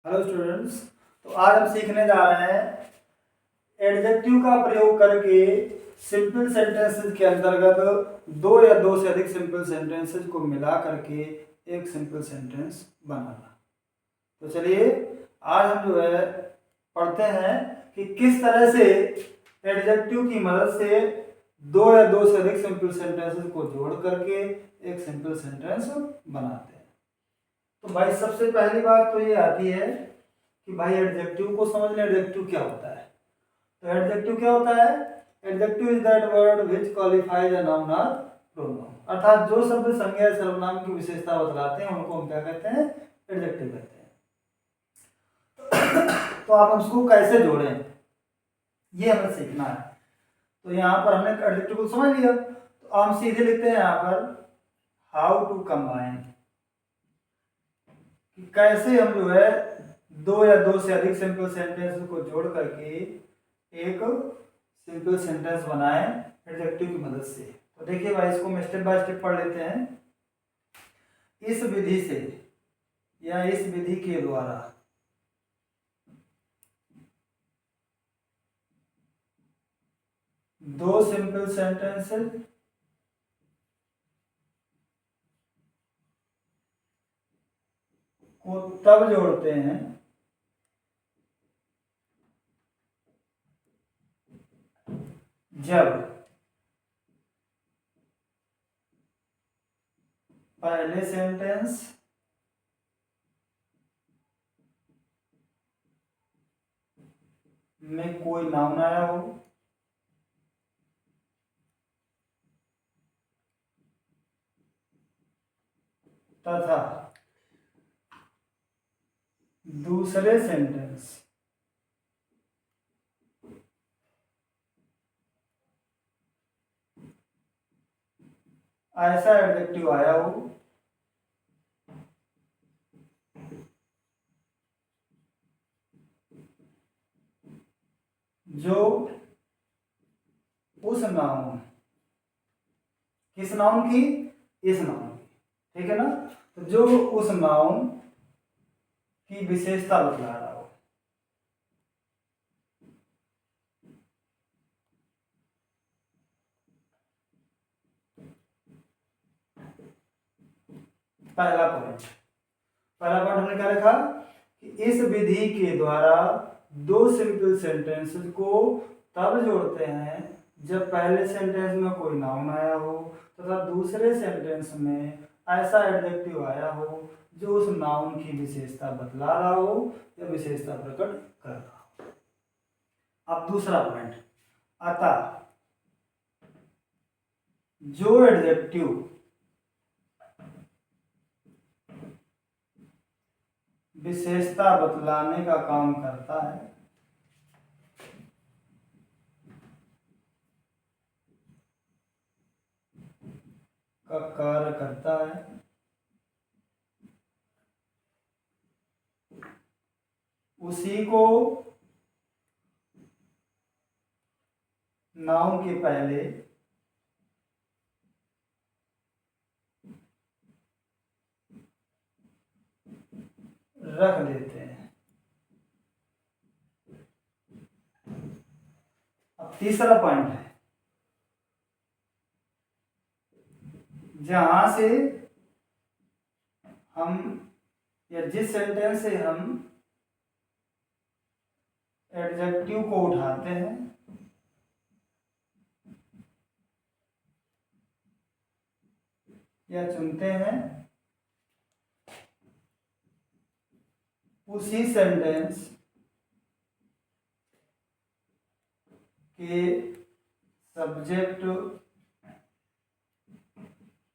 Hello students. तो आज हम सीखने जा रहे हैं एडजेक्टिव का प्रयोग करके सिंपल सेंटेंसेस के अंतर्गत दो या दो से अधिक सिंपल सेंटेंसेस को मिला करके एक सिंपल सेंटेंस बनाना। तो चलिए आज हम जो है पढ़ते हैं कि किस तरह से एडजेक्टिव की मदद से दो या दो से अधिक सिंपल सेंटेंसेस को जोड़ करके एक सिंपल सेंटेंस बनाते हैं। तो भाई सबसे पहली बात तो ये आती है कि भाई एडजेक्टिव को समझ लें। एडजेक्टिव क्या होता है? तो एडजेक्टिव क्या होता है? Adjective is that word which qualifies a noun और प्रोनाउन, अर्थात जो शब्द संज्ञा या सर्वनाम की विशेषता बतलाते हैं उनको हम क्या कहते हैं? एडजेक्टिव कहते हैं। तो आप उसको कैसे जोड़ें ये हमें सीखना है। तो यहाँ पर हमने एडजेक्टिव को समझ लिया, तो हम सीधे लिखते हैं यहाँ पर हाउ टू कंबाइन, कि कैसे हम जो है दो या दो से अधिक सिंपल सेंटेंस को जोड़ करके एक सिंपल सेंटेंस बनाएं एडजेक्टिव की मदद से। तो देखिए भाई इसको हम स्टेप बाय स्टेप पढ़ लेते हैं। इस विधि से या इस विधि के द्वारा दो सिंपल सेंटेंसेस को तब जोड़ते हैं जब पहले सेंटेंस में कोई नाउन आया हो तथा दूसरे सेंटेंस ऐसा एडजेक्टिव आया हो जो उस नाउन, किस नाउन की? इस नाउन की, ठीक है ना? तो जो उस नाउन की विशेषता बतला रहा हो। पहला पॉइंट हमने क्या लिखा कि इस विधि के द्वारा दो सिंपल सेंटेंसेस को तब जोड़ते हैं जब पहले सेंटेंस में कोई नाउन आया हो तथा दूसरे सेंटेंस में ऐसा एडजेक्टिव आया हो जो उस नाउन की विशेषता बतला रहा हो या विशेषता प्रकट कर रहा हो। अब दूसरा पॉइंट, अतः जो एडजेक्टिव विशेषता बतलाने का काम करता है का कार्य करता है उसी को नाउन के पहले रख देते हैं। अब तीसरा पॉइंट है, जहां से हम या जिस सेंटेंस से हम एडजेक्टिव को उठाते हैं या चुनते हैं उसी सेंटेंस के सब्जेक्ट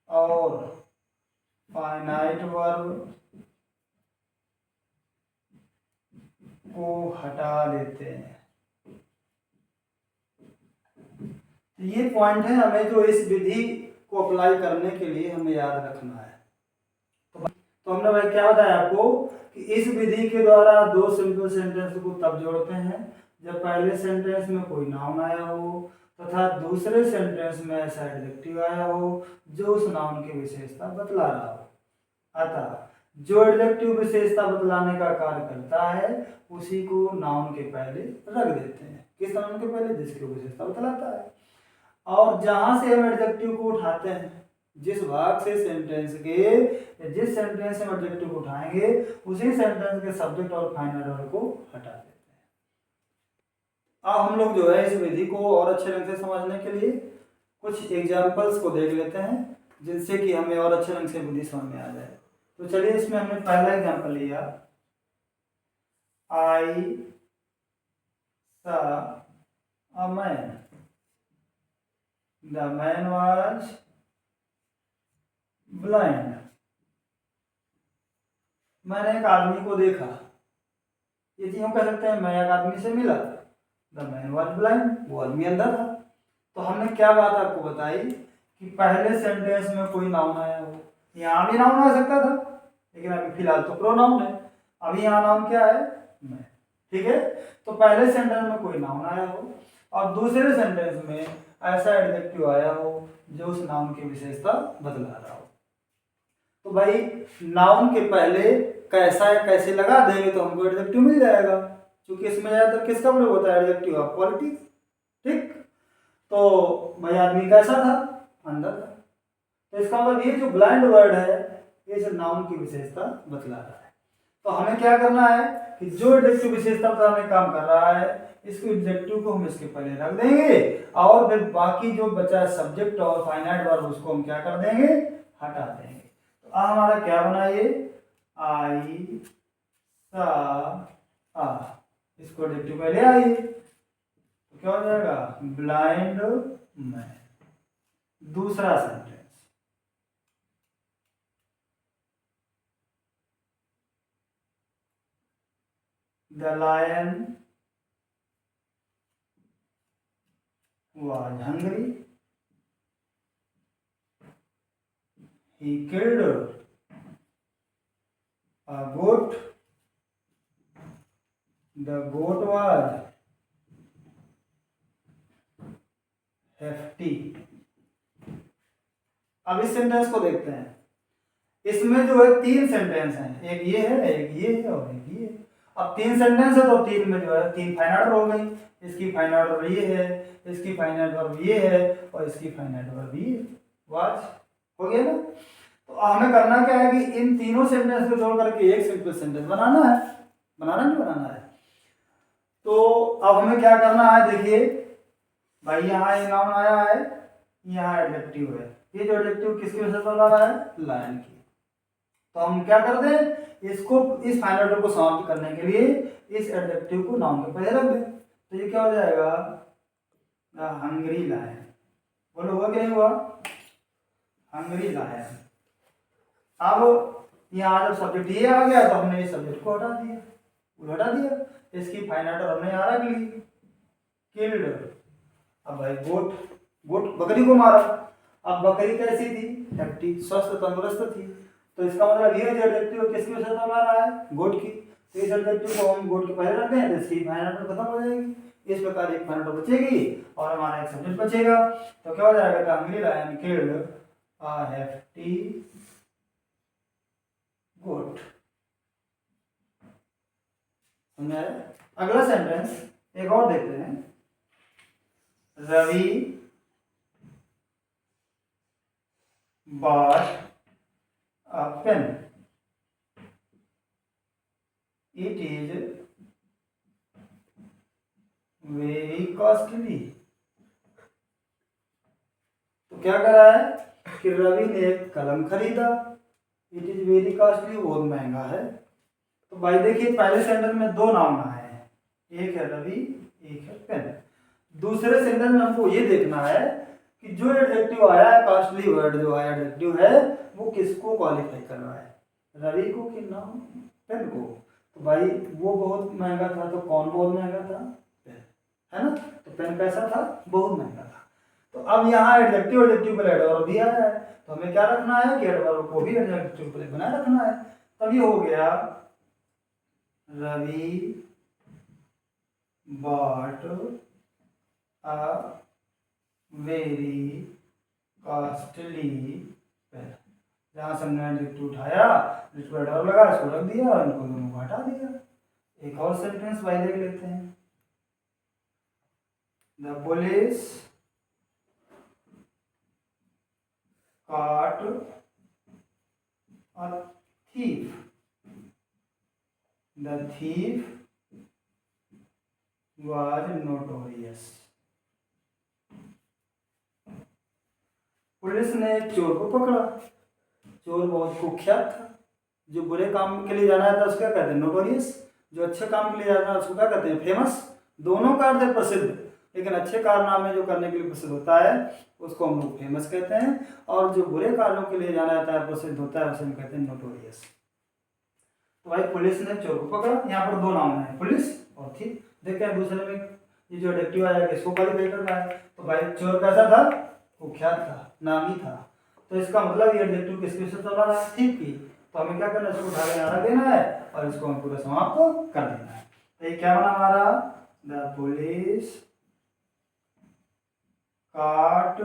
और फाइनाइट वर्ब को हटा देते हैं। तो ये पॉइंट है हमें जो इस विधि को अप्लाई करने के लिए हमें याद रखना है। तो हमने भाई क्या बताया आपको कि इस विधि के द्वारा दो सिंपल सेंटेंस को तब जोड़ते हैं जब पहले सेंटेंस में कोई नाउन आया हो तथा दूसरे सेंटेंस में ऐसा एडजेक्टिव आया हो जो उस नाउन की विशेषता बतला रहा हो। अतः जो एडजेक्टिव विशेषता बतलाने का कार्य करता है उसी को नाउन के पहले रख देते हैं। किस नाउन के पहले? जिसकी विशेषता बतलाता है। और जहां से हम एडजेक्टिव को उठाते हैं, जिस भाग से सेंटेंस के, जिस सेंटेंस से हम एडजेक्टिव को उठाएंगे उसी सेंटेंस के सब्जेक्ट और फाइनल वर्ब को हटा देते हैं। अब हम लोग जो है इस विधि को और अच्छे ढंग से समझने के लिए कुछ एग्जाम्पल्स को देख लेते हैं, जिनसे कि हमें और अच्छे ढंग से विधि समझ में आ जाए। तो चलिए, इसमें हमने पहला एग्जाम्पल लिया, आई सा a man, the man was blind. मैंने एक आदमी को देखा, ये चीज हम कह सकते हैं मैं एक आदमी से मिला, द मैन वाज ब्लाइंड, वो आदमी अंधा था। तो हमने क्या बात आपको बताई कि पहले सेंटेंस में कोई नाउन आया हो, यहाँ भी नाउन आ सकता था लेकिन अभी फिलहाल तो प्रोनाउन है, अभी यहाँ नाउन क्या है? मैं। ठीक है, तो पहले सेंटेंस में कोई नाउन आया हो और दूसरे सेंटेंस में ऐसा एडजेक्टिव आया हो जो उस नाउन की विशेषता बतला रहा हो। तो भाई नाउन के पहले कैसा है कैसे लगा देंगे तो हमको एडजेक्टिव मिल जाएगा, क्योंकि इसमें ज्यादातर किसका प्रयोग होता है? Adjective of quality. ठीक, तो भाई आदमी कैसा था? अंधा था। तो इसका मतलब ये जो ब्लाइंड वर्ड है ये जो नाउन की विशेषता बतला रहा है। तो हमें क्या करना है कि जो एडजेक्टिव विशेषता बताने काम कर रहा है इसको एडजेक्टिव को हम इसके पहले रख देंगे और फिर बाकी जो बचा सब्जेक्ट और फाइनाइट वर्ब उसको हम क्या कर देंगे? हटा देंगे। तो हमारा क्या बना ये? आई सा आ, इसको एडजेक्टिव पहले आई तो क्या हो जाएगा? Blind man. दूसरा sentence, the lion was hungry, he killed a goat, the goat was hefty। अब इस सेंटेंस को देखते हैं, इसमें जो है तीन सेंटेंस हैं, एक ये है, एक ये है और एक ये है। अब तीन सेंटेंस है तो तीन में जो है तीन फाइनाइट वर्ब हो गई, इसकी फाइनाइट वर्ब ये है, इसकी फाइनाइट वर्ब ये है और इसकी फाइनाइट वर्ब ये है। वाज हो गया ना? तो हमें करना क्या है कि इन तीनों सेंटेंस को जोड़ करके एक सिंपल सेंटेंस बनाना है। बनाना नहीं बनाना है? तो अब हमें क्या करना है, देखिए भाई यहाँ एक नाउन आया है, यहाँ एडजेक्टिव है, ये जो एडजेक्टिव किसकी वजह से बता रहा है? लायन की। तो हम क्या कर दें, इसको इस फाइनल वर्ब को समाप्त करने के लिए इस एडजेक्टिव को नाउन के पहले रख दें। तो ये क्या हो जाएगा? Hungry lion. बोलो हुआ कि नहीं हुआ? Hungry lion. अब यहाँ जब सब्जेक्ट ये आ गया तो हमने इस सब्जेक्ट को हटा दिया, हटा दिया, इसकी फाइनाइट और हमने यहाँ रख ली, किल्ड। अब भाई गोट, गोट बकरी को मारा। अब बकरी कैसी थी? हेप्टी, स्वस्थ तंदुरुस्त थी। तो इसका मतलब ये जो एडजेक्टिव किसकी वजह से बता रहा है? गोट की। तो इस एडजेक्टिव को हम गोट के पहले रखते हैं तो इसकी फाइनाइट खत्म हो जाएगी, इस प्रकार एक फाइनाइट बचेगी और हमारा एक सब्जेक्ट बचेगा। तो क्या हो जाएगा? Hungry lion killed a hefty goat. समझ आया? अगला सेंटेंस एक और देखते हैं, Ravi bought a pen, it is very costly। तो क्या कर रहा है कि रवि ने एक कलम खरीदा, इट इज वेरी कॉस्टली, बहुत महंगा है। तो भाई देखिए पहले सेंटेंस में दो नाउन आए हैं, एक है रवि एक है पेन। दूसरे सेंटेंस में हमको ये देखना है कि जो एडजेक्टिव आया है, कॉस्टली वर्ड जो आया एडजेक्टिव है, वो किसको क्वालिफाई कर रहा है? रवि को कि नाउन पेन को? तो भाई वो बहुत महंगा था, तो कौन बहुत महंगा था? पेन, है ना? तो पेन कैसा था? बहुत महंगा था। तो अब यहाँ एडजेक्टिव पर एडवर्ब भी आया है, तो हमें क्या रखना है कि एडवर्ब को भी एडजेक्टिव पर बनाए रखना है। तब ये हो गया Ravi bought a very costly pen. जहाँ से हमने एडजेक्टिव उठाया एडजेक्टिव डॉलर लगा, इसको रख दिया और इनको दोनों को हटा दिया। एक और सेंटेंस भाई देख लेते हैं। The police caught a thief. The thief was notorious. Police ने चोर को पकड़ा, चोर बहुत कुख्यात था। जो बुरे काम के लिए जाना था उसको क्या कहते हैं? नोटोरियस। जो अच्छे काम के लिए जाना है उसको क्या कहते हैं? फेमस। दोनों का अर्थ है प्रसिद्ध, लेकिन अच्छे कारनामे जो करने के लिए प्रसिद्ध होता है उसको हम लोग फेमस कहते हैं, और जो बुरे कार्यों के लिए जाना जाता है प्रसिद्ध होता है उसे हम कहते हैं नोटोरियस। तो भाई पुलिस ने चोर को पकड़ा, यहाँ पर दो नाम है, पुलिस और थी। देखते हैं दूसरे में ये जो एडजेक्टिव आया इसको क्वालिफाई करना है। तो भाई चोर कैसा था? कुख्यात था, नामी था। तो इसका मतलब ये एडजेक्टिव किसकी से चला रहा है? ठीक की। तो हमें क्या करना है? इसको उठा के आना देना है और इसको हम पूरा समाप्त कर देना है। तो ये क्या बना हमारा? The police caught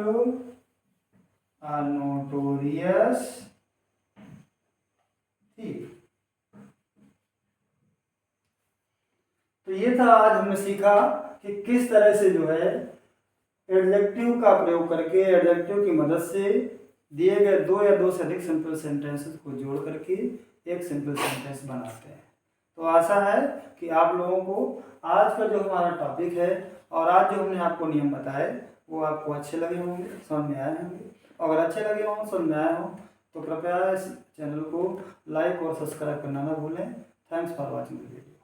a notorious thief। तो ये था आज हमने सीखा कि किस तरह से जो है एडजेक्टिव का प्रयोग करके एडजेक्टिव की मदद से दिए गए दो या दो से अधिक सिंपल सेंटेंसेस को जोड़ करके एक सिंपल सेंटेंस बनाते हैं। तो आशा है कि आप लोगों को आज का जो हमारा टॉपिक है और आज जो हमने आपको नियम बताए वो आपको अच्छे लगे होंगे, समझ में आए होंगे। अगर अच्छे लगे हों, समझ में आए हों तो कृपया इस चैनल को लाइक और सब्सक्राइब करना ना भूलें। Thanks for watching the video.